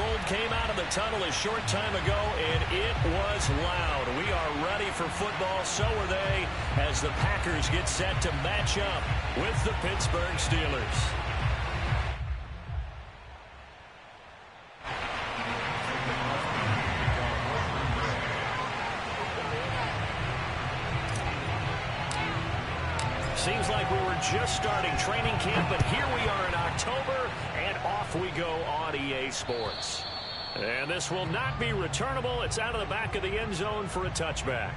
gold came out of the tunnel a short time ago, and it was loud. We are ready for football. So are they, as the Packers get set to match up with the Pittsburgh Steelers. Seems like we were just starting training camp, but here we are in October, and off we go on EA Sports. And this will not be returnable. It's out of the back of the end zone for a touchback.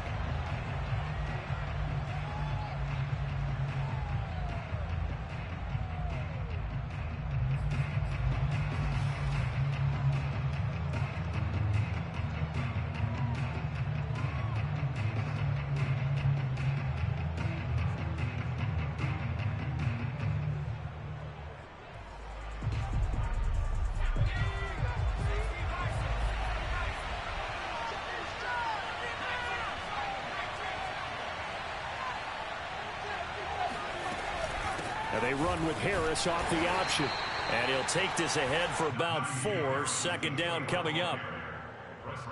And they run with Harris off the option. And he'll take this ahead for about 4. Second down coming up.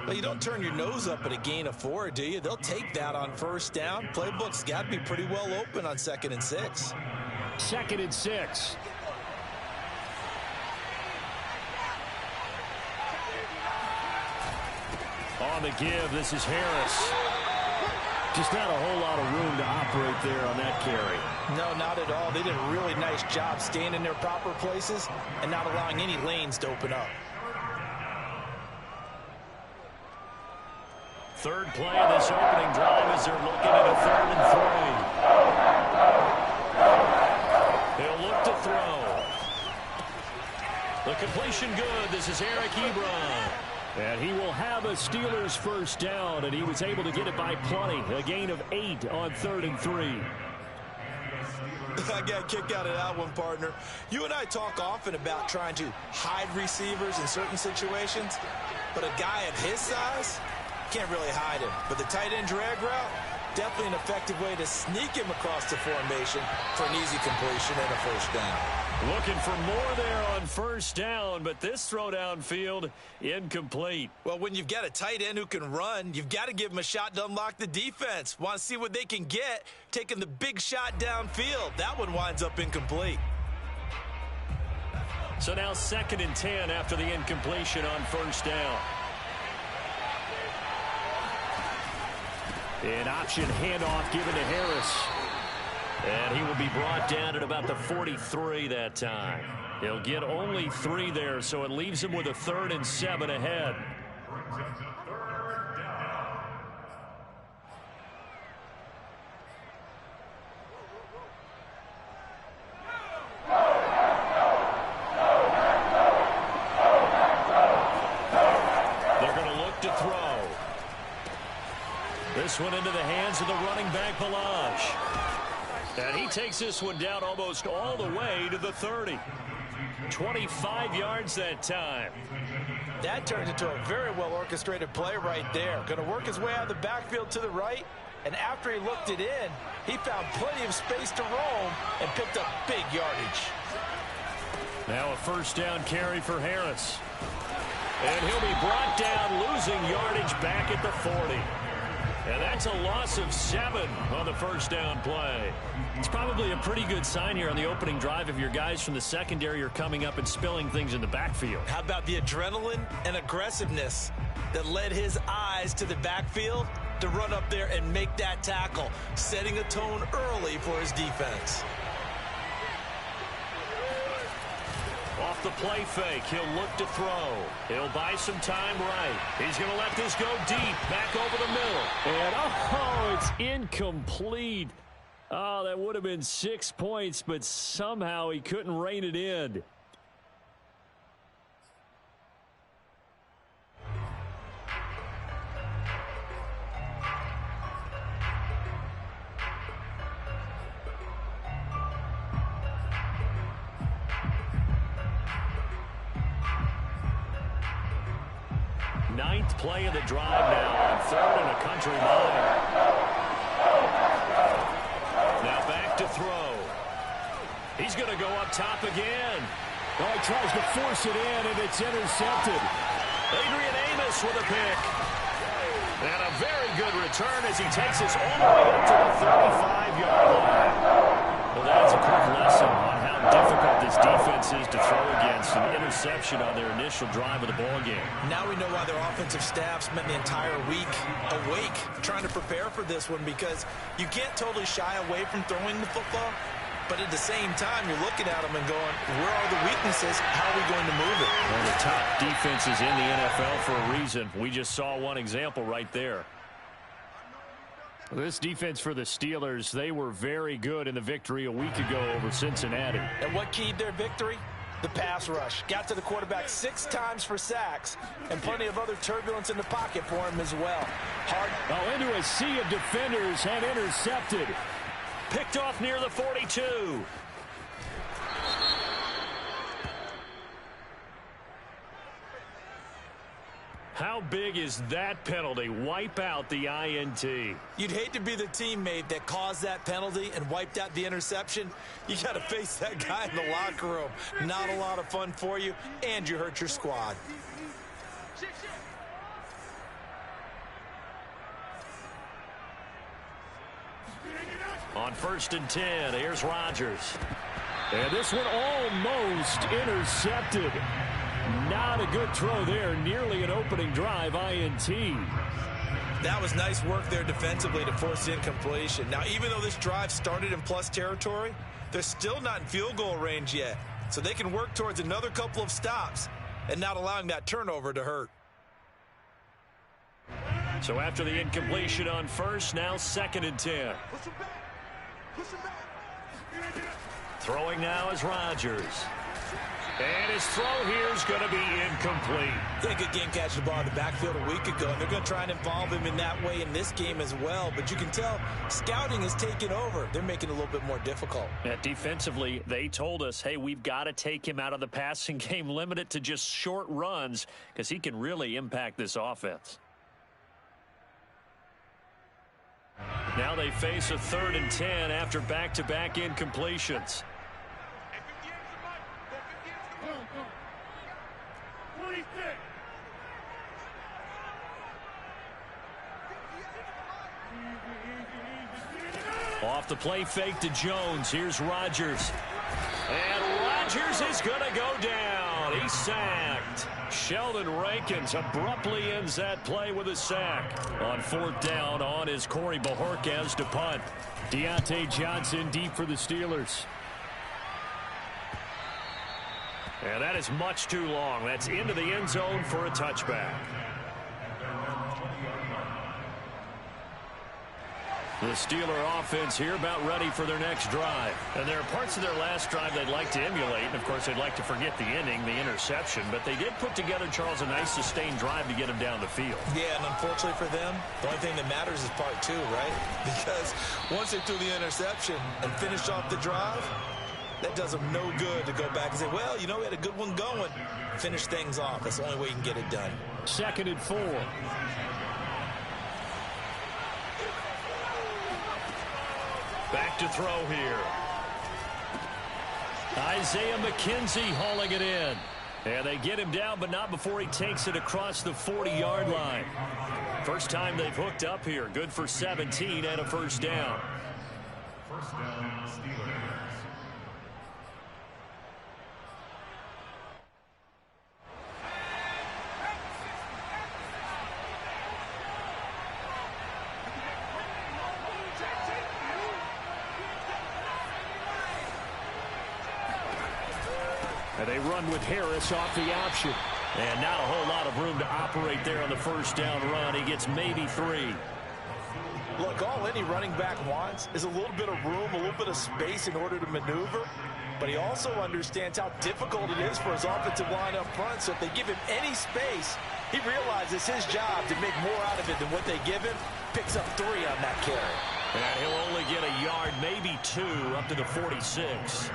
Well, you don't turn your nose up at a gain of 4, do you? They'll take that on first down. Playbook's got to be pretty well open on 2nd and 6. 2nd and 6. On the give, this is Harris. Just not a whole lot of room to operate there on that carry. No, not at all. They did a really nice job staying in their proper places and not allowing any lanes to open up. Third play of this opening drive as they're looking at a 3rd and 3. They'll look to throw. The completion good. This is Eric Ebron. And he will have a Steelers first down, and he was able to get it by plenty. A gain of 8 on 3rd and 3. I got a kick out of that one, partner. You and I talk often about trying to hide receivers in certain situations, but a guy of his size can't really hide him. But the tight end drag route, definitely an effective way to sneak him across the formation for an easy completion and a first down. Looking for more there on first down, but this throw downfield incomplete. Well, when you've got a tight end who can run, you've got to give him a shot to unlock the defense. Want to see what they can get, taking the big shot downfield. That one winds up incomplete. So now 2nd and 10 after the incompletion on first down. An option handoff given to Harris. And he will be brought down at about the 43 that time. He'll get only 3 there, so it leaves him with a 3rd and 7 ahead. They're going to look to throw. This one into the hands of the running back, Balaj. And he takes this one down almost all the way to the 30. 25 yards that time. That turns into a very well-orchestrated play right there. Going to work his way out of the backfield to the right. And after he looked it in, he found plenty of space to roam and picked up big yardage. Now a first down carry for Harris. And he'll be brought down, losing yardage back at the 40. And that's a loss of 7 on the first down play. It's probably a pretty good sign here on the opening drive if your guys from the secondary are coming up and spilling things in the backfield. How about the adrenaline and aggressiveness that led his eyes to the backfield to run up there and make that tackle, setting a tone early for his defense. Off the play fake, he'll look to throw. He'll buy some time right. He's going to let this go deep, back over the middle. And, oh, it's incomplete. Oh, that would have been 6 points, but somehow he couldn't rein it in. Ninth play of the drive now on 3rd and a country mile. Now back to throw. He's going to go up top again. Oh, he tries to force it in, and it's intercepted. Adrian Amos with a pick. And a very good return as he takes us all the way up to the 35-yard line. Well, that's a quick lesson on how difficult this defense is to throw against. An interception on their initial drive of the ball game. Now we know why their offensive staff spent the entire week awake trying to prepare for this one, because you can't totally shy away from throwing the football. But at the same time, you're looking at them and going, where are the weaknesses? How are we going to move it? One of the top defenses in the NFL for a reason. We just saw one example right there. This defense for the Steelers, they were very good in the victory a week ago over Cincinnati. And what keyed their victory? The pass rush. Got to the quarterback 6 times for sacks, and plenty of other turbulence in the pocket for him as well. Hard. Into a sea of defenders and intercepted. Picked off near the 42. How big is that penalty? Wipe out the INT. You'd hate to be the teammate that caused that penalty and wiped out the interception. You got to face that guy in the locker room. Not a lot of fun for you, and you hurt your squad. On 1st and 10, here's Rodgers. And this one almost intercepted. Not a good throw there. Nearly an opening drive INT. That was nice work there defensively to force incompletion. Now, even though this drive started in plus territory, they're still not in field goal range yet. So they can work towards another couple of stops and not allowing that turnover to hurt. So after the incompletion on 1st, now 2nd and 10. Throwing now is Rodgers. And his throw here is going to be incomplete. Yeah, good game catching the ball in the backfield a week ago, and they're going to try and involve him in that way in this game as well. But you can tell scouting is taking over. They're making it a little bit more difficult. Yeah, defensively, they told us, hey, we've got to take him out of the passing game, limit it to just short runs, because he can really impact this offense. Now they face a 3rd and 10 after back-to-back incompletions. Off the play fake to Jones. Here's Rodgers. And Rodgers is going to go down. He's sacked. Sheldon Rankins abruptly ends that play with a sack. On 4th down, on is Corey Bajorquez to punt. Deontay Johnson deep for the Steelers. And that is much too long. That's into the end zone for a touchback. The Steeler offense here about ready for their next drive. And there are parts of their last drive they'd like to emulate. And, of course, they'd like to forget the inning, the interception. But they did put together, Charles, a nice sustained drive to get them down the field. Yeah, and unfortunately for them, the only thing that matters is part 2, right? Because once they threw the interception and finished off the drive, that does them no good to go back and say, well, you know, we had a good one going. Finish things off. That's the only way you can get it done. 2nd and 4. Back to throw here. Isaiah McKenzie hauling it in. And they get him down, but not before he takes it across the 40-yard line. First time they've hooked up here. Good for 17 and a 1st down. First down, Steelers. And they run with Harris off the option. And not a whole lot of room to operate there on the 1st down run. He gets maybe 3. Look, all any running back wants is a little bit of room, a little bit of space in order to maneuver. But he also understands how difficult it is for his offensive line up front. So if they give him any space, he realizes his job to make more out of it than what they give him. Picks up 3 on that carry. And he'll only get a yard, maybe 2, up to the 46.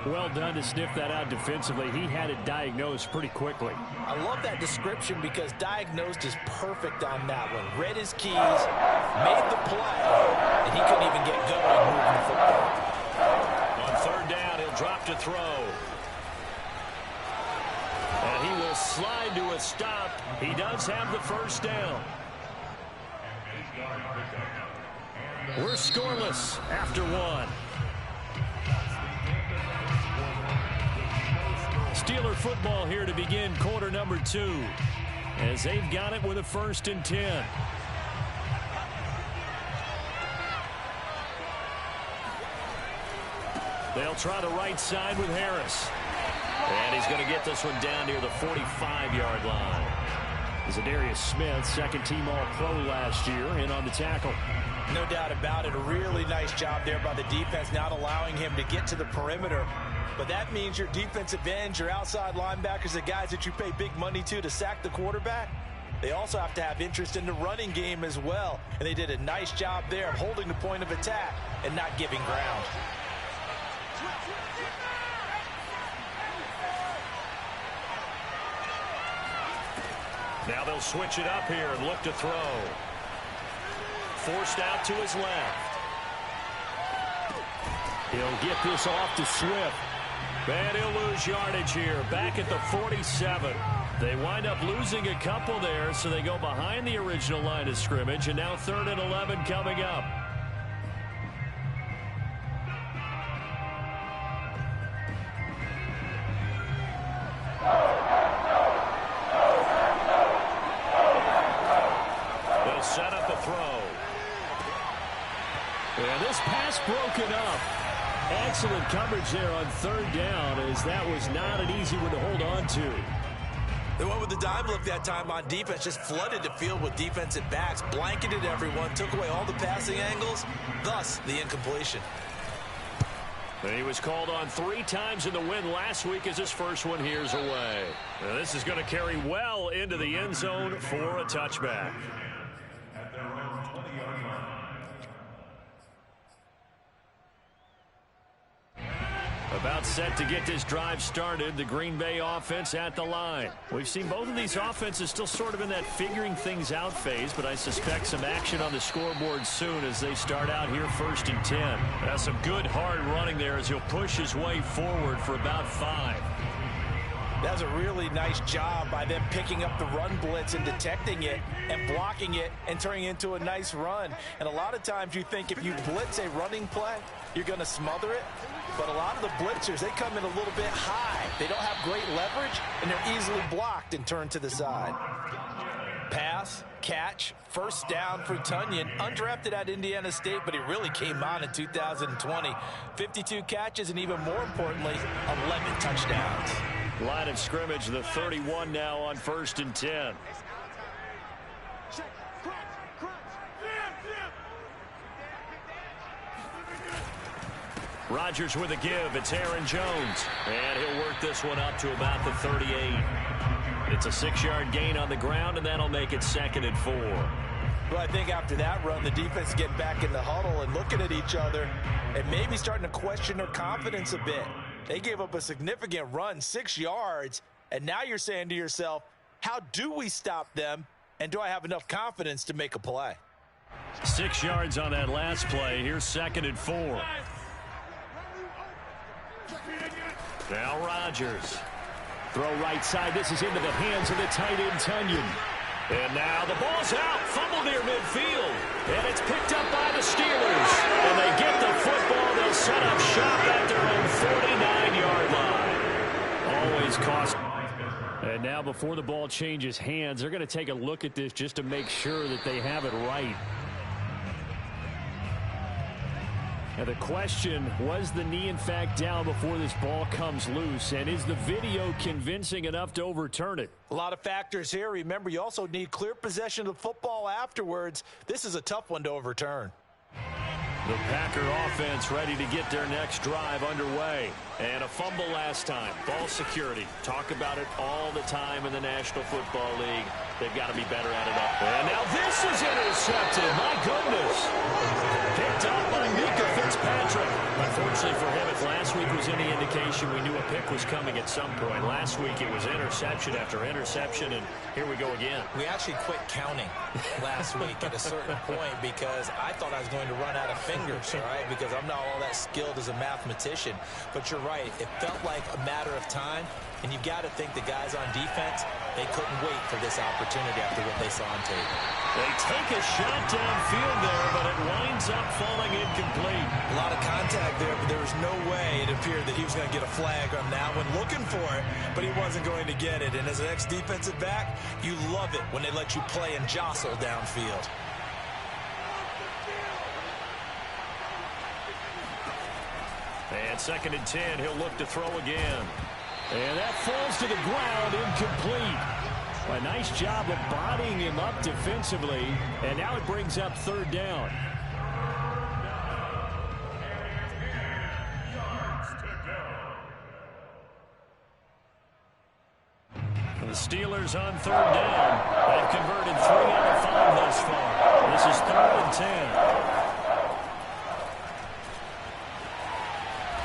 Well done to sniff that out defensively. He had it diagnosed pretty quickly. I love that description because diagnosed is perfect on that one. Read his keys, made the play, and he couldn't even get going moving the football. On 3rd down, he'll drop to throw. slide to a stop. He does have the first down. We're scoreless after one. Steeler football here to begin quarter number 2, as they've got it with a 1st and 10. They'll try the right side with Harris. And he's going to get this one down near the 45-yard line. Zadarius Smith, second-team All-Pro last year, in on the tackle. No doubt about it. A really nice job there by the defense, not allowing him to get to the perimeter. But that means your defensive ends, your outside linebackers, the guys that you pay big money to sack the quarterback, they also have to have interest in the running game as well. And they did a nice job there of holding the point of attack and not giving ground. Now they'll switch it up here and look to throw. Forced out to his left. He'll get this off to Swift. And he'll lose yardage here. Back at the 47. They wind up losing a couple there, so they go behind the original line of scrimmage. And now 3rd and 11 coming up. They'll set up the throw. And this pass broken up. Excellent coverage there on 3rd down, as that was not an easy one to hold on to. They went with the dime look that time on defense, just flooded the field with defensive backs, blanketed everyone, took away all the passing angles, thus the incompletion. He was called on 3 times in the win last week, as his first one here's away. Now this is going to carry well into the end zone for a touchback. At their own 20-yard line. About set to get this drive started, the Green Bay offense at the line. We've seen both of these offenses still sort of in that figuring things out phase, but I suspect some action on the scoreboard soon as they start out here 1st and 10. That's some good hard running there as he'll push his way forward for about 5. That's a really nice job by them picking up the run blitz and detecting it and blocking it and turning it into a nice run. And a lot of times you think if you blitz a running play, you're going to smother it. But a lot of the blitzers, they come in a little bit high. They don't have great leverage, and they're easily blocked and turned to the side. Pass, catch, 1st down for Tunyon. Undrafted at Indiana State, but he really came on in 2020. 52 catches, and even more importantly, 11 touchdowns. Line of scrimmage, the 31 now on 1st and 10. Rodgers with a give. It's Aaron Jones. And he'll work this one up to about the 38. It's a 6-yard gain on the ground, and that'll make it 2nd and 4. Well, I think after that run, the defense getting back in the huddle and looking at each other and maybe starting to question their confidence a bit. They gave up a significant run, 6 yards, and now you're saying to yourself, how do we stop them, and do I have enough confidence to make a play? 6 yards on that last play. Here's 2nd and 4. Now Rodgers. Throw right side. This is into the hands of the tight end, Tunyon. And now the ball's out. Fumble near midfield. And it's picked up by the Steelers. And they get the football. They'll set up shop at their own 49-yard line. Always cost. And now before the ball changes hands, they're going to take a look at this just to make sure that they have it right. Now the question, was the knee in fact down before this ball comes loose? And is the video convincing enough to overturn it? A lot of factors here. Remember, you also need clear possession of the football afterwards. This is a tough one to overturn. The Packer offense ready to get their next drive underway. And a fumble last time. Ball security. Talk about it all the time in the National Football League. They've got to be better at it up. And now this is intercepted. My goodness. Picked up by Mika Fitzpatrick. Unfortunately for him, if last week was any indication, we knew a pick was coming at some point. Last week it was interception after interception, and here we go again. We actually quit counting last week at a certain point because I thought I was going to run out of fingers. fingers, all right, because I'm not all that skilled as a mathematician. But you're right. It felt like a matter of time, and you've got to think the guys on defense, they couldn't wait for this opportunity after what they saw on tape. They take a shot downfield there, but it winds up falling incomplete. A lot of contact there, but there was no way it appeared that he was going to get a flag on that one. Looking for it, but he wasn't going to get it. And as an ex-defensive back, you love it when they let you play and jostle downfield. And 2nd and 10, he'll look to throw again. And that falls to the ground, incomplete. A nice job of bodying him up defensively, and now it brings up 3rd down. The Steelers on 3rd down. They've converted 3 out of 5 thus far. This is 3rd and 10.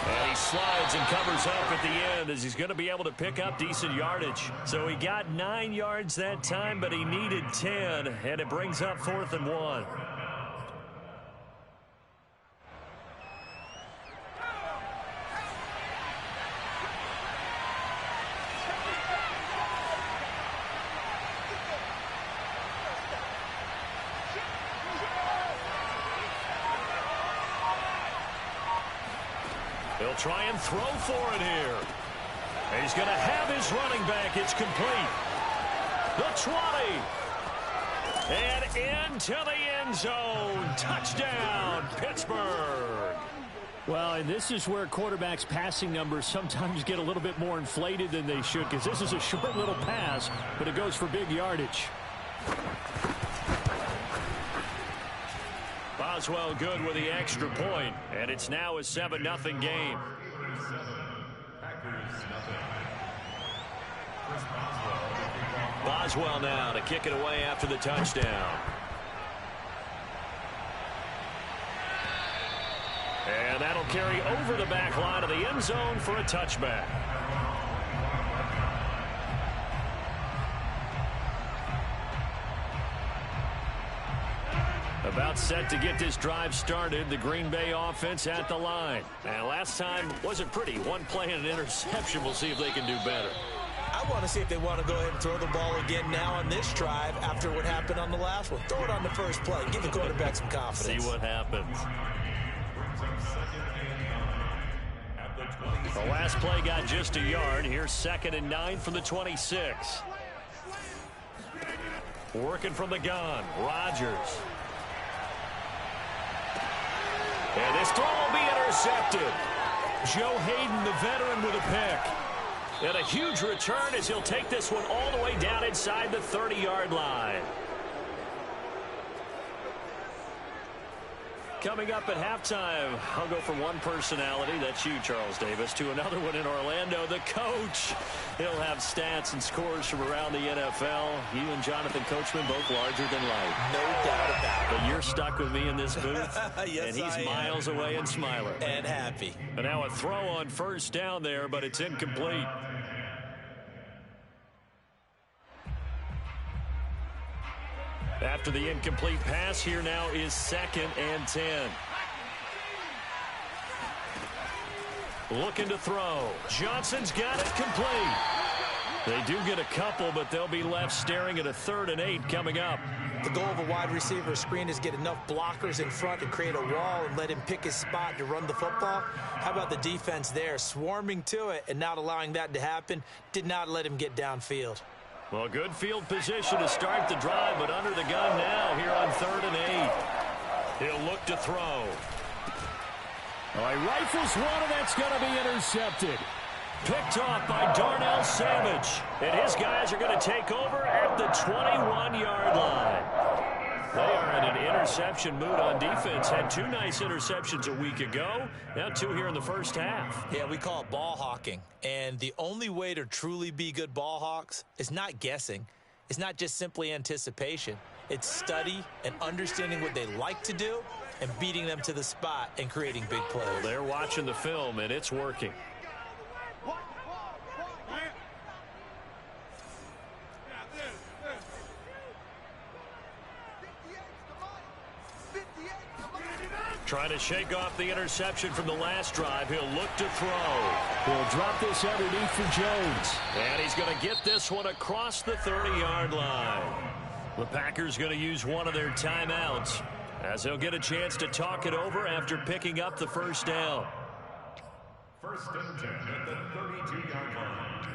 And he slides and covers up at the end as he's going to be able to pick up decent yardage. So he got 9 yards that time, but he needed 10, and it brings up 4th and 1. He'll try and throw for it here. He's going to have his running back. It's complete. The 20. And into the end zone. Touchdown, Pittsburgh. Well, and this is where quarterbacks' passing numbers sometimes get a little bit more inflated than they should, because this is a short little pass, but it goes for big yardage. Boswell good with the extra point, and it's now a 7-0 game. Boswell now to kick it away after the touchdown. And that'll carry over the back line of the end zone for a touchback. About set to get this drive started. The Green Bay offense at the line. And last time wasn't pretty. One play and an interception. We'll see if they can do better. I want to see if they want to go ahead and throw the ball again now on this drive after what happened on the last one. Throw it on the first play. Give the quarterback some confidence. See what happens. The last play got just a yard. Here's 2nd and 9 from the 26. Working from the gun. Rodgers. And this throw will be intercepted. Joe Hayden, the veteran, with a pick. And a huge return as he'll take this one all the way down inside the 30-yard line. Coming up at halftime, I'll go from one personality, that's you, Charles Davis, to another one in Orlando, the coach. He'll have stats and scores from around the NFL. You and Jonathan Coachman both larger than life. No doubt about it. But you're stuck with me in this booth. Yes, and he's miles away and smiling. And happy. And now a throw on 1st down there, but it's incomplete. After the incomplete pass, here now is 2nd and 10. Looking to throw. Johnson's got it complete. They do get a couple, but they'll be left staring at a 3rd and 8 coming up. The goal of a wide receiver screen is get enough blockers in front to create a wall and let him pick his spot to run the football. How about the defense there, swarming to it and not allowing that to happen? Did not let him get downfield. Well, good field position to start the drive, but under the gun now here on 3rd and 8. He'll look to throw. All right, rifles one, and that's going to be intercepted. Picked off by Darnell Savage. And his guys are going to take over at the 21-yard line. They are in an interception mood on defense. Had 2 nice interceptions a week ago. Now 2 here in the first half. Yeah, we call it ball hawking. And the only way to truly be good ball hawks is not guessing. It's not just simply anticipation. It's study and understanding what they like to do and beating them to the spot and creating big plays. Well, they're watching the film, and it's working. Trying to shake off the interception from the last drive. He'll look to throw. He'll drop this underneath for Jones. And he's going to get this one across the 30-yard line. The Packers going to use one of their timeouts as they'll get a chance to talk it over after picking up the first down. First and 10 at the 32-yard line.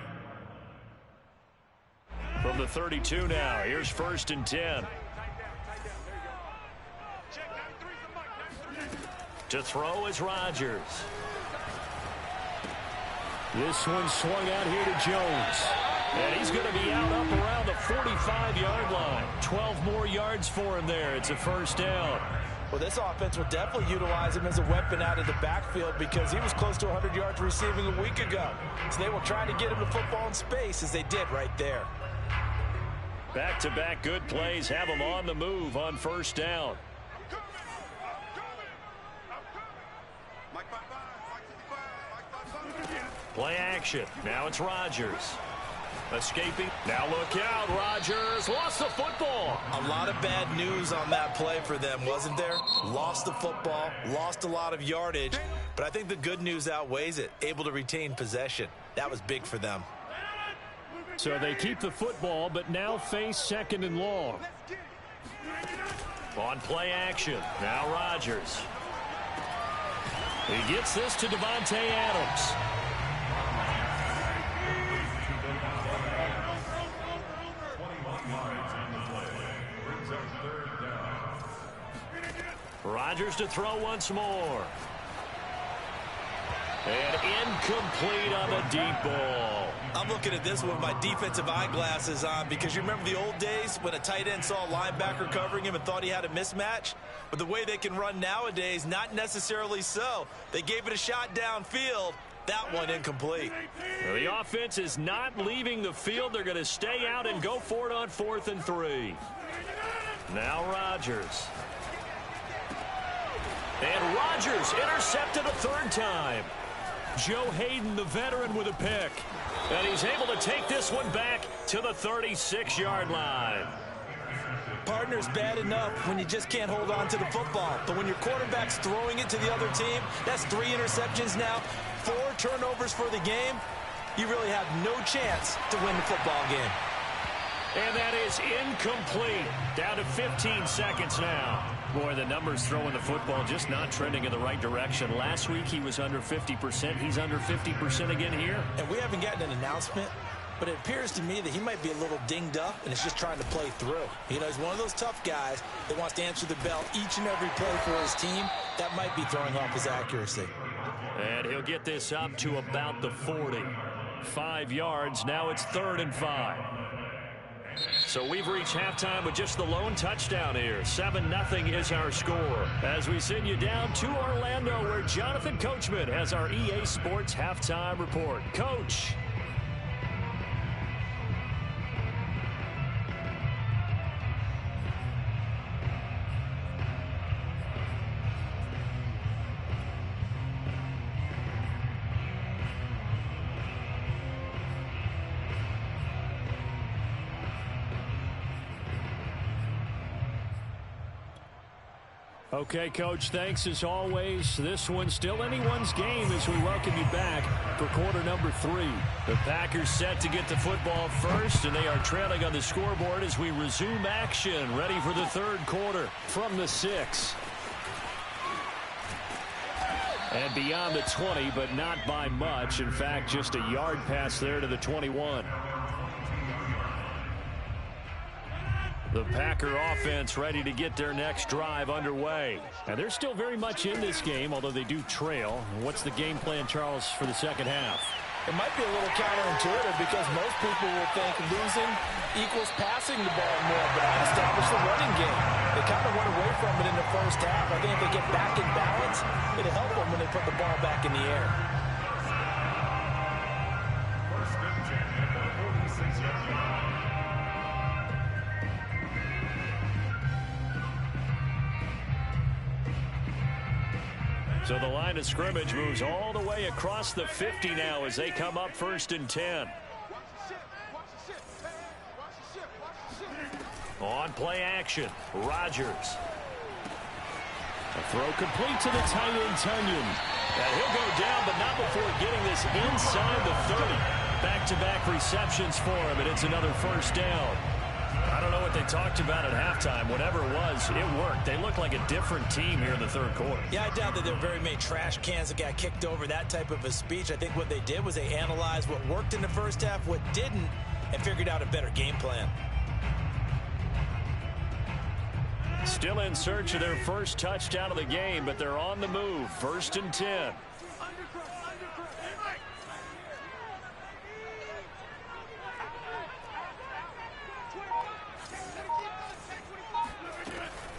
From the 32 now, here's first and 10. To throw is Rodgers. This one swung out here to Jones. And he's going to be out up around the 45-yard line. 12 more yards for him there. It's a first down. Well, this offense will definitely utilize him as a weapon out of the backfield because he was close to 100 yards receiving a week ago. So they will try to get him the football in space as they did right there. Back-to-back good plays have him on the move on first down. Play action. Now it's Rodgers. Escaping. Now look out. Rodgers lost the football. A lot of bad news on that play for them, wasn't there? Lost the football, lost a lot of yardage, but I think the good news outweighs it. Able to retain possession. That was big for them. So they keep the football, but now face second and long. On play action. Now Rodgers. He gets this to Devontae Adams. Rodgers to throw once more. And incomplete on the deep ball. I'm looking at this one with my defensive eyeglasses on because you remember the old days when a tight end saw a linebacker covering him and thought he had a mismatch? But the way they can run nowadays, not necessarily so. They gave it a shot downfield. That one incomplete. The offense is not leaving the field. They're going to stay out and go for it on 4th and 3. Now Rodgers. And Rodgers intercepted a third time. Joe Hayden, the veteran, with a pick. And he's able to take this one back to the 36-yard line. Partner's bad enough when you just can't hold on to the football. But when your quarterback's throwing it to the other team, that's 3 interceptions now, 4 turnovers for the game. You really have no chance to win the football game. And that is incomplete. Down to 15 seconds now. Boy, the numbers throwing the football just not trending in the right direction. Last week he was under 50%. He's under 50% again here. And we haven't gotten an announcement, but it appears to me that he might be a little dinged up and is just trying to play through. You know, he's one of those tough guys that wants to answer the bell each and every play for his team. That might be throwing off his accuracy. And he'll get this up to about the 40. 5 yards. Now it's 3rd and 5. So we've reached halftime with just the lone touchdown here. 7-0 is our score. As we send you down to Orlando, where Jonathan Coachman has our EA Sports halftime report. Coach. Okay, Coach, thanks as always. This one's still anyone's game as we welcome you back for quarter number 3. The Packers set to get the football first, and they are trailing on the scoreboard as we resume action, ready for the 3rd quarter. From the 6. And beyond the 20, but not by much. In fact, just a yard pass there to the 21. The Packer offense ready to get their next drive underway. And they're still very much in this game, although they do trail. What's the game plan, Charles, for the second half? It might be a little counterintuitive because most people will think losing equals passing the ball more, but I established the running game. They kind of went away from it in the first half. I think if they get back in balance, it'll help them when they put the ball back in the air. First and 10 at the 46-yard line. So the line of scrimmage moves all the way across the 50 now as they come up 1st and 10. On play action, Rodgers. A throw complete to the tight end, Tunyon. And he'll go down, but not before getting this inside the 30. Back-to-back receptions for him, and it's another first down. I don't know what they talked about at halftime. Whatever it was, it worked. They look like a different team here in the third quarter. Yeah, I doubt that there were very many trash cans that got kicked over, that type of a speech. I think what they did was they analyzed what worked in the first half, what didn't, and figured out a better game plan. Still in search of their first touchdown of the game, but they're on the move. 1st and 10.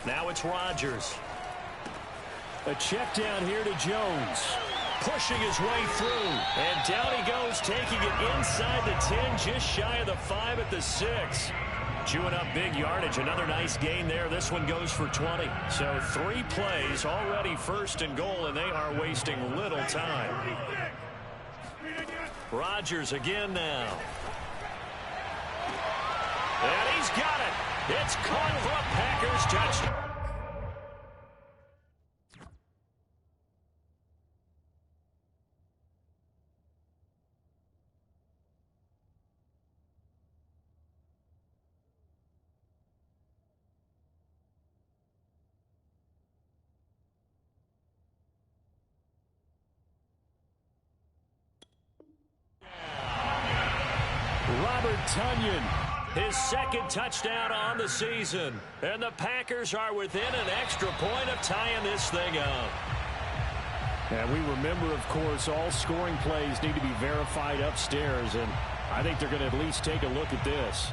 Now it's Rodgers. A check down here to Jones. Pushing his way through. And down he goes, taking it inside the 10, just shy of the 5 at the 6. Chewing up big yardage. Another nice gain there. This one goes for 20. So 3 plays already 1st and goal, and they are wasting little time. Rodgers again now. And he's got it. It's caught for a Packers touchdown. Tunyon, his 2nd touchdown on the season. And the Packers are within an extra point of tying this thing up. And we remember, of course, all scoring plays need to be verified upstairs, and I think they're going to at least take a look at this.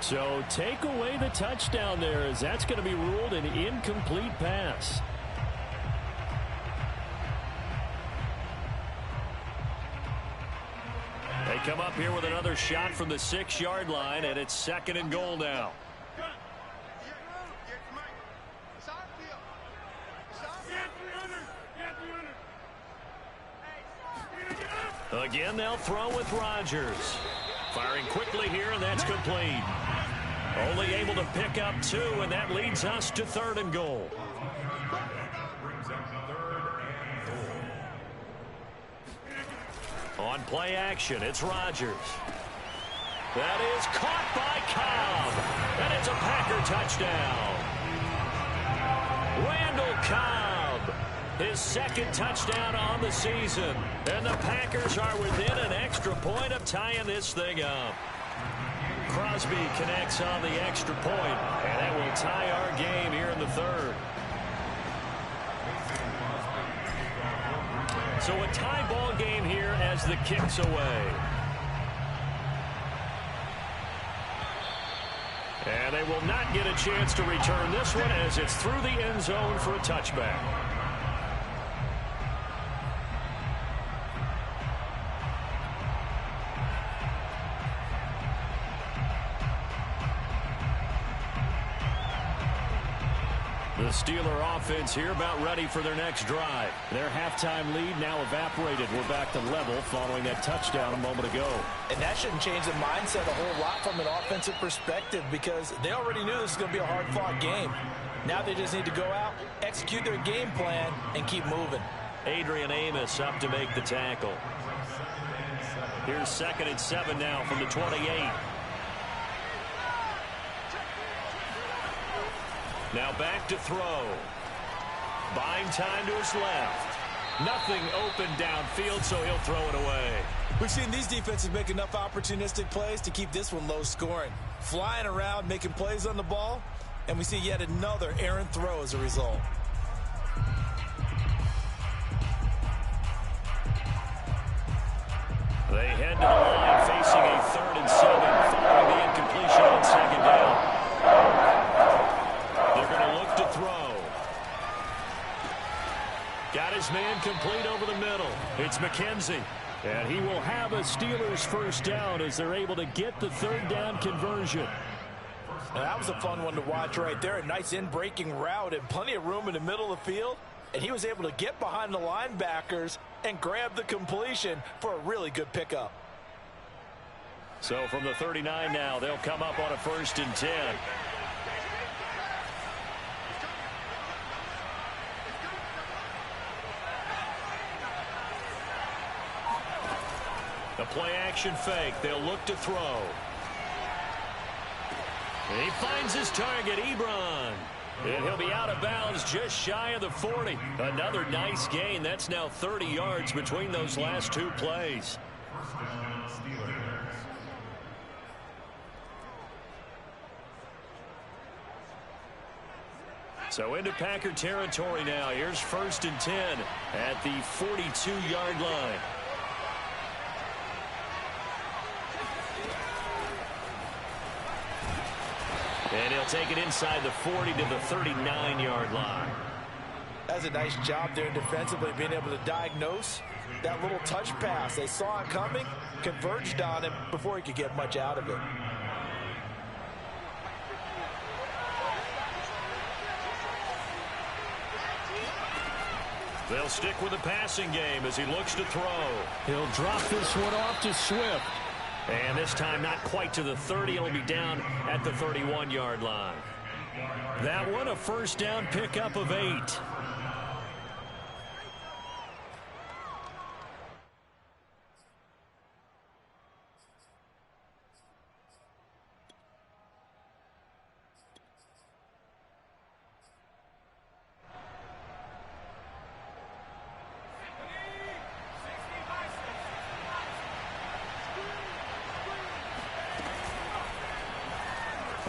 So take away the touchdown there, as that's going to be ruled an incomplete pass. They come up here with another shot from the 6-yard line, and it's 2nd and goal now. Again, they'll throw with Rodgers. Firing quickly here, and that's complete. Only able to pick up 2, and that leads us to 3rd and goal. On play action, it's Rodgers. That is caught by Cobb. And it's a Packer touchdown. Randall Cobb, his 2nd touchdown on the season. And the Packers are within an extra point of tying this thing up. Crosby connects on the extra point, and that will tie our game here in the 3rd. So a tie ball game here as the kick's away. And they will not get a chance to return this one as it's through the end zone for a touchback. The Steeler offense here about ready for their next drive. Their halftime lead now evaporated. We're back to level following that touchdown a moment ago. And that shouldn't change the mindset a whole lot from an offensive perspective, because they already knew this was going to be a hard-fought game. Now they just need to go out, execute their game plan, and keep moving. Adrian Amos up to make the tackle. Here's 2nd and 7 now from the 28. Now back to throw. Buying time to his left. Nothing open downfield, so he'll throw it away. We've seen these defenses make enough opportunistic plays to keep this one low scoring. Flying around, making plays on the ball, and we see yet another errant throw as a result. They head to the line facing a 3rd and 7 following the incompletion on 2nd down. They're going to look to throw. Got his man complete over the middle. It's McKenzie. And he will have a Steelers first down as they're able to get the 3rd down conversion. Now, that was a fun one to watch right there. A nice in-breaking route and plenty of room in the middle of the field. And he was able to get behind the linebackers and grab the completion for a really good pickup. So from the 39 now, they'll come up on a 1st and 10. The play action fake. They'll look to throw. He finds his target, Ebron. And he'll be out of bounds just shy of the 40. Another nice gain. That's now 30 yards between those last 2 plays. So into Packer territory now. Here's 1st and 10 at the 42-yard line. And he'll take it inside the 40 to the 39-yard line. That's a nice job there defensively, being able to diagnose that little touch pass. They saw it coming, converged on him before he could get much out of it. They'll stick with the passing game as he looks to throw. He'll drop this one off to Swift. And this time not quite to the 30. It'll be down at the 31-yard line. That one a 1st down pickup of 8.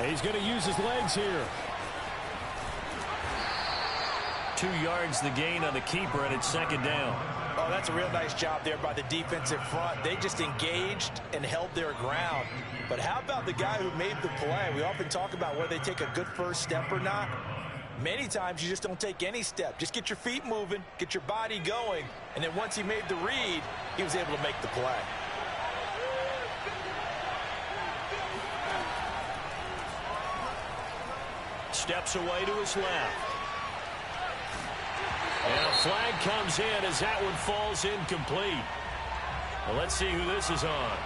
He's going to use his legs here. 2 yards the gain on the keeper, and it's 2nd down. Oh, that's a real nice job there by the defensive front. They just engaged and held their ground. But how about the guy who made the play? We often talk about whether they take a good first step or not. Many times you just don't take any step. Just get your feet moving, get your body going, and then once he made the read, he was able to make the play. Steps away to his left. And a flag comes in as that one falls incomplete. Well, let's see who this is on.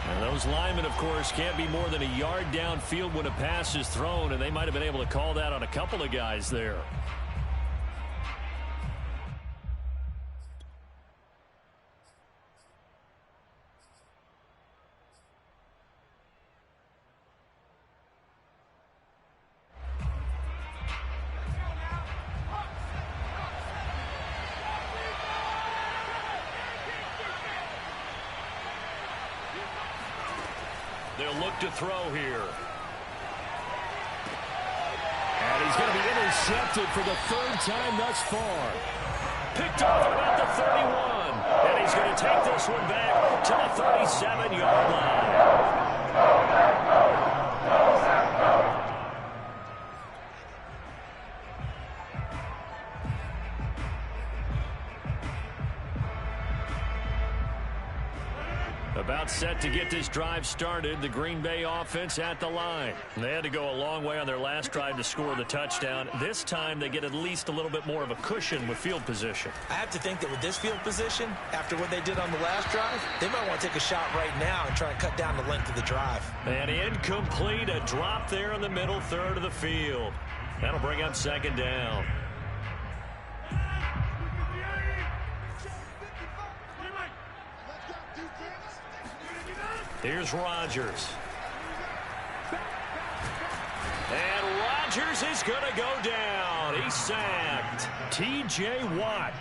And those linemen, of course, can't be more than a yard downfield when a pass is thrown, and they might have been able to call that on a couple of guys there. They'll look to throw here. And he's going to be intercepted for the 3rd time thus far. Picked off about the 31. And he's going to take this one back to the 37-yard line. About set to get this drive started. The Green Bay offense at the line. They had to go a long way on their last drive to score the touchdown. This time they get at least a little bit more of a cushion with field position. I have to think that with this field position, after what they did on the last drive, they might want to take a shot right now and try and cut down the length of the drive. And incomplete. A drop there in the middle third of the field. That'll bring up 2nd down. Here's Rodgers. And Rodgers is going to go down. He's sacked. T.J. Watt.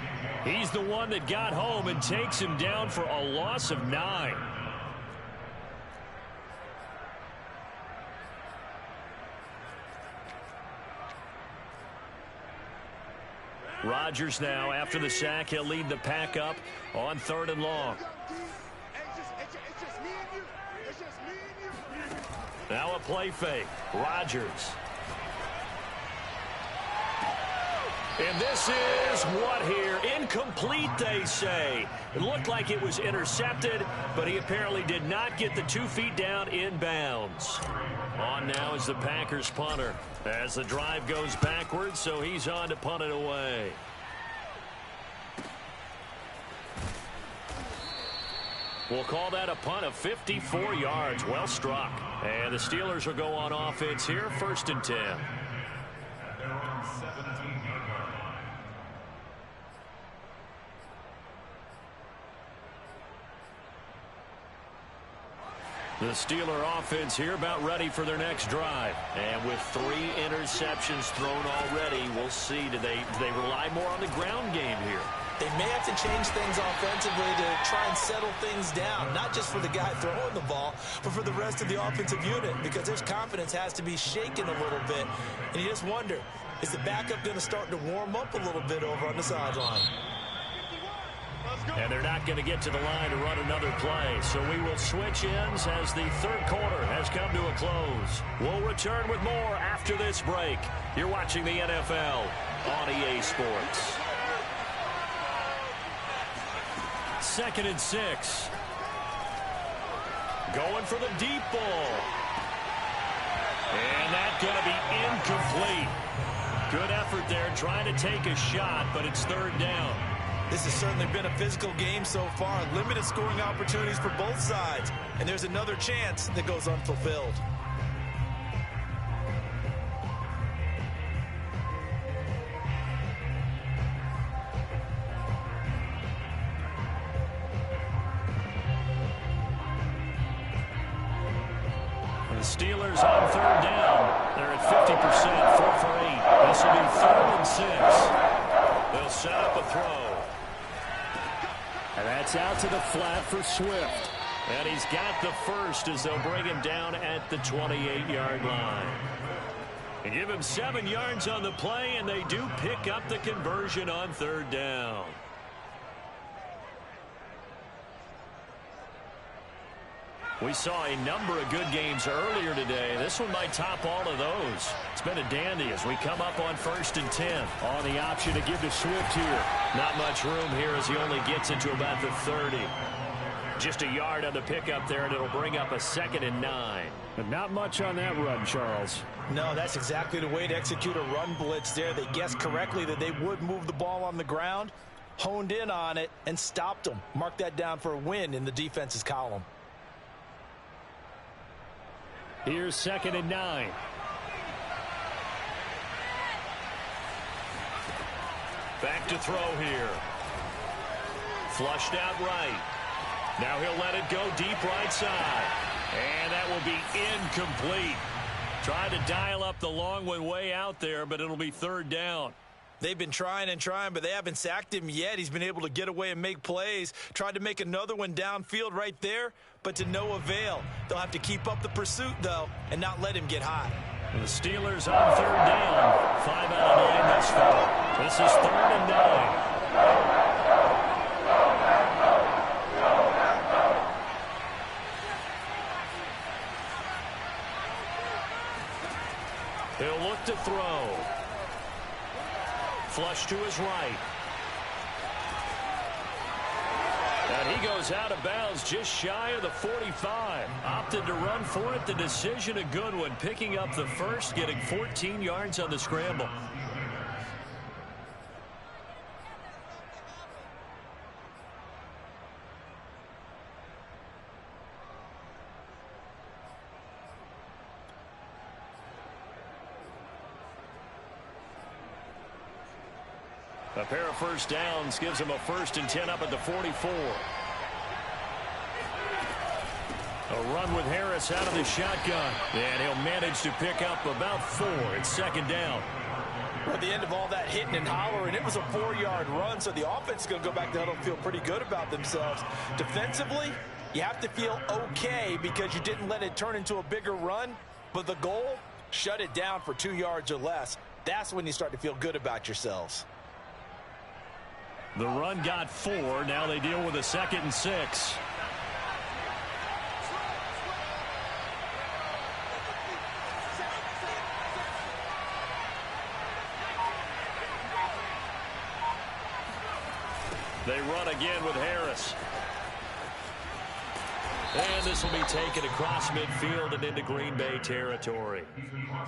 He's the one that got home and takes him down for a loss of 9. Rodgers now, after the sack, he'll lead the pack up on 3rd and long. Now a play fake. Rodgers. And this is what here? Incomplete, they say. It looked like it was intercepted, but he apparently did not get the 2 feet down in bounds. On now is the Packers punter as the drive goes backwards, so he's on to punt it away. We'll call that a punt of 54 yards. Well struck. And the Steelers will go on offense here, 1st and 10. The Steeler offense here about ready for their next drive. And with 3 interceptions thrown already, we'll see. Do they rely more on the ground game here? They may have to change things offensively to try and settle things down, not just for the guy throwing the ball, but for the rest of the offensive unit, because their confidence has to be shaken a little bit. And you just wonder, is the backup going to start to warm up a little bit over on the sideline? And they're not going to get to the line to run another play. So we will switch ends as the 3rd quarter has come to a close. We'll return with more after this break. You're watching the NFL on EA Sports. 2nd and 6. Going for the deep ball. And that's going to be incomplete. Good effort there trying to take a shot, but it's 3rd down. This has certainly been a physical game so far. Limited scoring opportunities for both sides. And there's another chance that goes unfulfilled. The Steelers on 3rd down. They're at 50%, 4 for 8. This will be 3rd and 6. They'll set up a throw. And that's out to the flat for Swift. And he's got the first as they'll bring him down at the 28-yard line. And give him 7 yards on the play, and they do pick up the conversion on 3rd down. We saw a number of good games earlier today. This one might top all of those. It's been a dandy as we come up on 1st and 10. On the option to give to Swift here. Not much room here as he only gets into about the 30. Just a yard on the pickup there, and it'll bring up a 2nd and 9. But not much on that run, Charles. No, that's exactly the way to execute a run blitz there. They guessed correctly that they would move the ball on the ground, honed in on it, and stopped them. Mark that down for a win in the defense's column. Here's 2nd and 9. Back to throw here. Flushed out right. Now he'll let it go deep right side. And that will be incomplete. Tried to dial up the long one way out there, but it'll be 3rd down. They've been trying and trying, but they haven't sacked him yet. He's been able to get away and make plays. Tried to make another one downfield right there, but to no avail. They'll have to keep up the pursuit, though, and not let him get hot. The Steelers on 3rd down. 5 out of 9 thus far. This is 3rd and 9. He'll look to throw. Flush to his right. And he goes out of bounds just shy of the 45. Opted to run for it. The decision a good one. Picking up the first, getting 14 yards on the scramble. A pair of first downs gives him a 1st and 10 up at the 44. A run with Harris out of the shotgun. And he'll manage to pick up about 4. It's 2nd down. At the end of all that hitting and hollering, it was a 4-yard run, so the offense is going to go back to huddle and feel pretty good about themselves. Defensively, you have to feel okay because you didn't let it turn into a bigger run. But the goal, shut it down for 2 yards or less. That's when you start to feel good about yourselves. The run got 4. Now they deal with a 2nd and 6. They run again with Harris. And this will be taken across midfield and into Green Bay territory.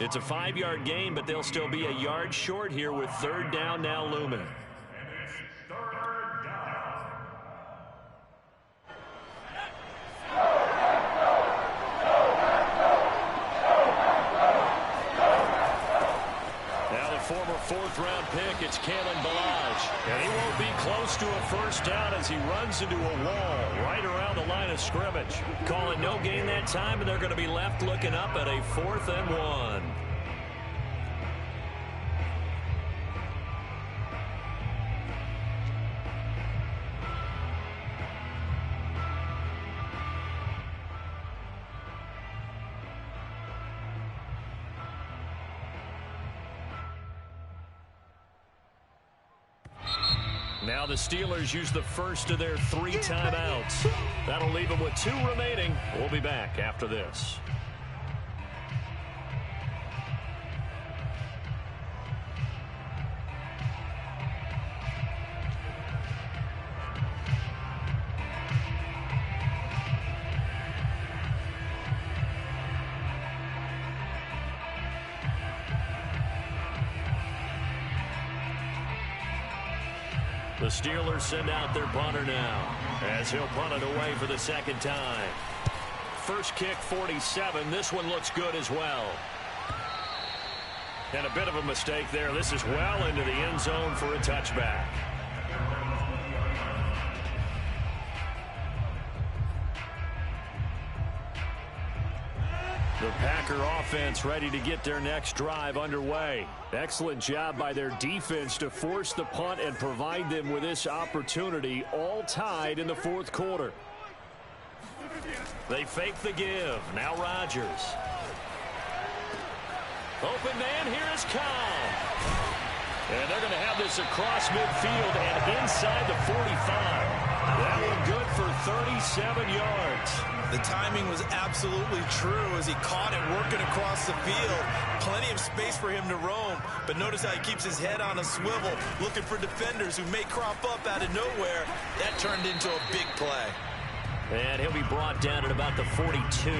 It's a 5-yard gain, but they'll still be a yard short here with 3rd down now looming. close to a first down as he runs into a wall right around the line of scrimmage. Call it no gain that time, and they're going to be left looking up at a 4th and 1. Now the Steelers use the first of their 3 timeouts. That'll leave them with 2 remaining. We'll be back after this. The Steelers send out their punter now as he'll punt it away for the 2nd time. First kick, 47. This one looks good as well. And a bit of a mistake there. This is well into the end zone for a touchback. The Packer offense ready to get their next drive underway. Excellent job by their defense to force the punt and provide them with this opportunity, all tied in the 4th quarter. They fake the give. Now Rodgers. Open man, here is Cobb. And they're going to have this across midfield and inside the 45. That one good for 37 yards. The timing was absolutely true as he caught it working across the field. Plenty of space for him to roam, but notice how he keeps his head on a swivel, looking for defenders who may crop up out of nowhere. That turned into a big play. And he'll be brought down at about the 42.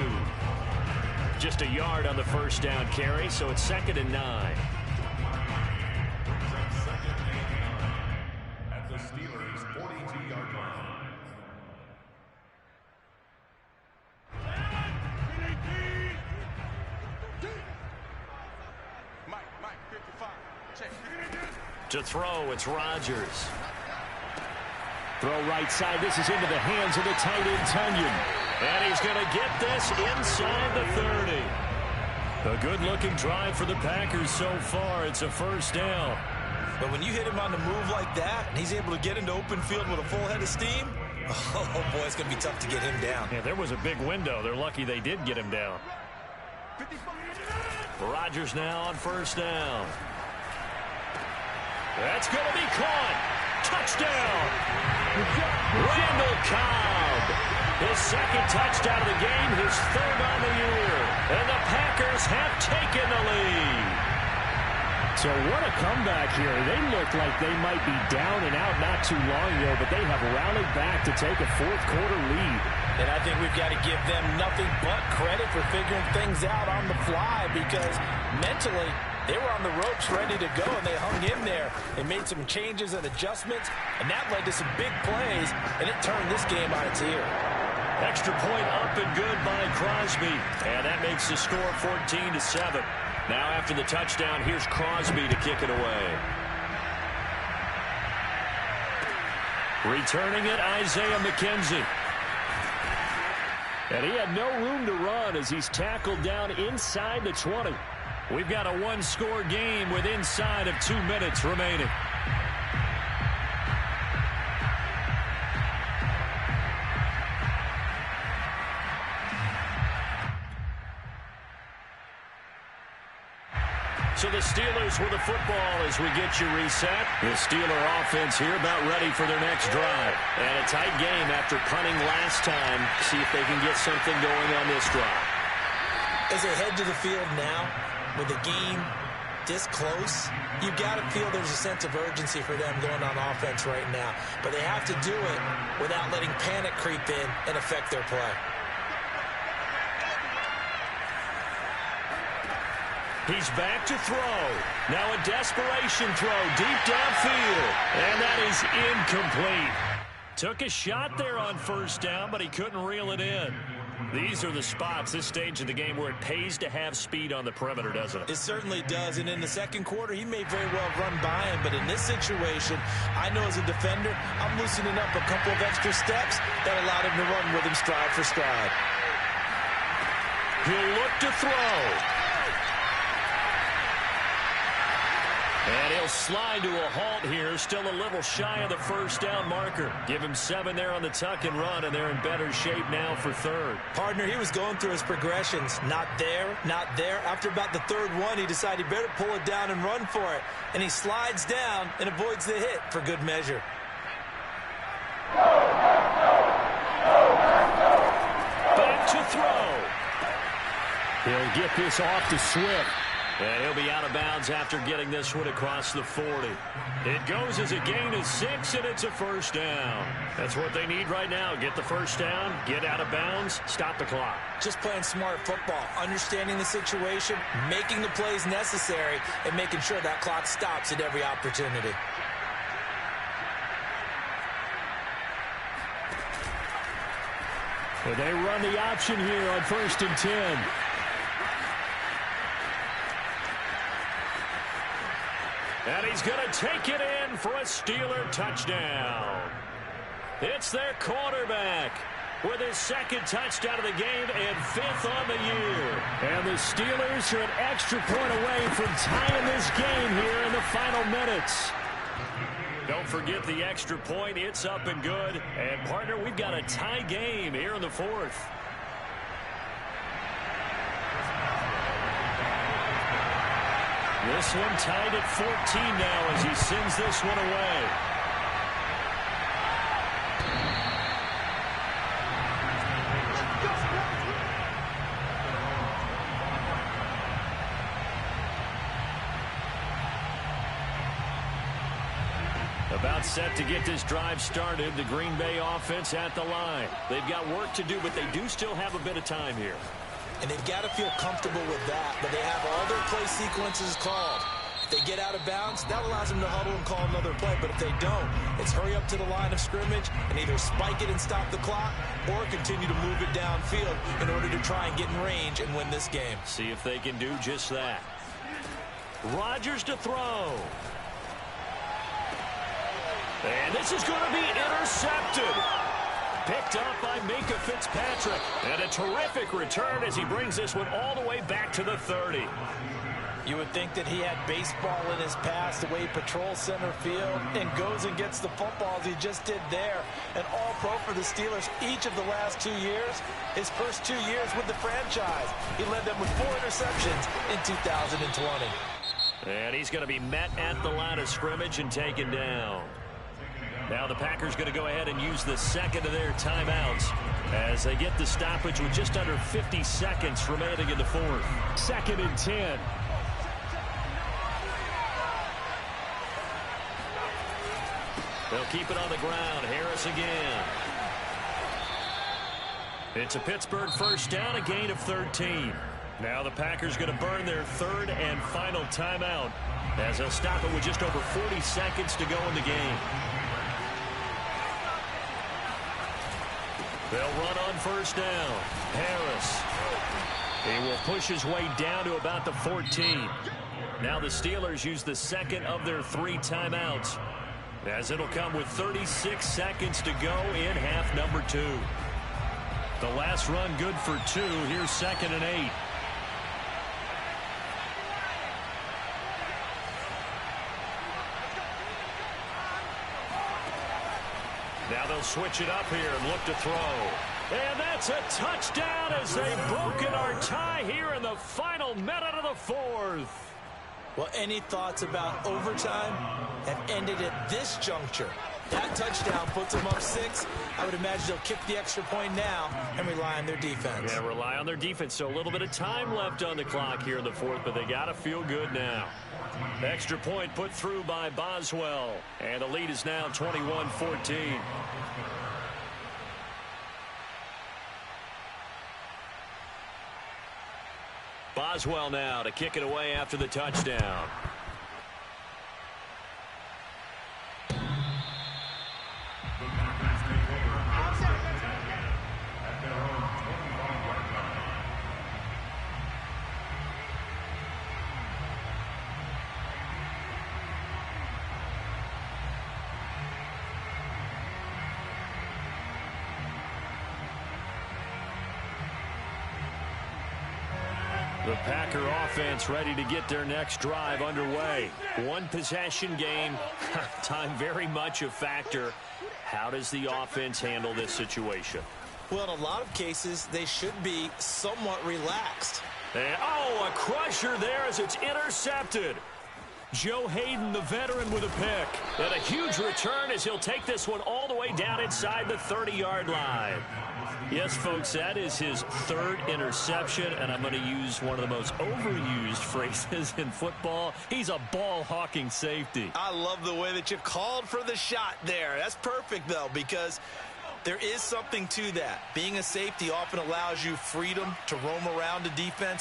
Just a yard on the first down carry, so it's 2nd and 9. At the Steelers' 42-yard line. To throw, it's Rodgers. Throw right side. This is into the hands of the tight end, Tunyon. And he's going to get this inside the 30. A good-looking drive for the Packers so far. It's a first down. But when you hit him on the move like that, and he's able to get into open field with a full head of steam, oh, boy, it's going to be tough to get him down. Yeah, there was a big window. They're lucky they did get him down. Rodgers now on first down. That's going to be caught. Touchdown. Randall Cobb. His 2nd touchdown of the game, his 3rd on the year. And the Packers have taken the lead. So what a comeback here. They looked like they might be down and out not too long ago, but they have rallied back to take a 4th quarter lead. And I think we've got to give them nothing but credit for figuring things out on the fly, because mentally they were on the ropes ready to go, and they hung in there. They made some changes and adjustments, and that led to some big plays, and it turned this game on its ear. Extra point up and good by Crosby. And that makes the score 14-7. Now after the touchdown, here's Crosby to kick it away. Returning it, Isaiah McKenzie. And he had no room to run as he's tackled down inside the 20. We've got a one-score game with inside of 2 minutes remaining. So the Steelers with the football as we get you reset. The Steeler offense here about ready for their next drive. And a tight game after punting last time. See if they can get something going on this drive. As they head to the field now, with the game this close, you've got to feel there's a sense of urgency for them going on offense right now. But they have to do it without letting panic creep in and affect their play. He's back to throw. Now a desperation throw deep downfield. And that is incomplete. Took a shot there on first down, but he couldn't reel it in. These are the spots, this stage of the game, where it pays to have speed on the perimeter, doesn't it? It certainly does, and in the second quarter, he may very well run by him, but in this situation, I know as a defender, I'm loosening up a couple of extra steps that allowed him to run with him stride for stride. He'll look to throw. And he'll slide to a halt here, still a little shy of the first down marker. Give him 7 there on the tuck and run, and they're in better shape now for third. Partner, he was going through his progressions. Not there, not there. After about the third one, he decided he better pull it down and run for it. And he slides down and avoids the hit for good measure. Back to throw. He'll get this off to Swift. And he'll be out of bounds after getting this one across the 40. It goes as a gain of 6, and it's a first down. That's what they need right now. Get the first down, get out of bounds, stop the clock. Just playing smart football, understanding the situation, making the plays necessary, and making sure that clock stops at every opportunity. Well, they run the option here on 1st and 10. And he's going to take it in for a Steeler touchdown. It's their quarterback with his second touchdown of the game and 5th on the year. And the Steelers are an extra point away from tying this game here in the final minutes. Don't forget the extra point. It's up and good. And, partner, we've got a tie game here in the 4th. This one tied at 14 now as he sends this one away. About set to get this drive started. The Green Bay offense at the line. They've got work to do, but they do still have a bit of time here. And they've got to feel comfortable with that, but they have all their play sequences called. If they get out of bounds, that allows them to huddle and call another play. But if they don't, it's hurry up to the line of scrimmage and either spike it and stop the clock or continue to move it downfield in order to try and get in range and win this game. See if they can do just that. Rodgers to throw. And this is going to be intercepted. Picked up by Minka Fitzpatrick. And a terrific return as he brings this one all the way back to the 30. You would think that he had baseball in his past, the way he patrols center field and goes and gets the football as he just did there. An all-pro for the Steelers each of the last 2 years. His first 2 years with the franchise. He led them with 4 interceptions in 2020. And he's going to be met at the line of scrimmage and taken down. Now the Packers going to go ahead and use the second of their timeouts as they get the stoppage with just under 50 seconds remaining in the 4th. 2nd and 10. They'll keep it on the ground. Harris again. It's a Pittsburgh first down, a gain of 13. Now the Packers going to burn their 3rd and final timeout as they'll stop it with just over 40 seconds to go in the game. They'll run on first down. Harris. He will push his way down to about the 14. Now the Steelers use the second of their 3 timeouts as it'll come with 36 seconds to go in half number 2. The last run good for 2. Here's 2nd and 8. Now they'll switch it up here and look to throw. And that's a touchdown as they've broken our tie here in the final minute of the 4th. Well, any thoughts about overtime have ended at this juncture. That touchdown puts them up 6. I would imagine they'll kick the extra point now and rely on their defense. Yeah, rely on their defense. So a little bit of time left on the clock here in the 4th, but they got to feel good now. Extra point put through by Boswell. And the lead is now 21-14. Boswell now to kick it away after the touchdown. The Packer offense ready to get their next drive underway. One possession game. Time very much a factor. How does the offense handle this situation? Well, in a lot of cases, they should be somewhat relaxed. And, oh, a crusher there as it's intercepted. Joe Hayden, the veteran, with a pick. And a huge return as he'll take this one all the way down inside the 30-yard line. Yes, folks, that is his third interception, and I'm going to use one of the most overused phrases in football. He's a ball-hawking safety. I love the way that you called for the shot there. That's perfect, though, because there is something to that. Being a safety often allows you freedom to roam around the defense.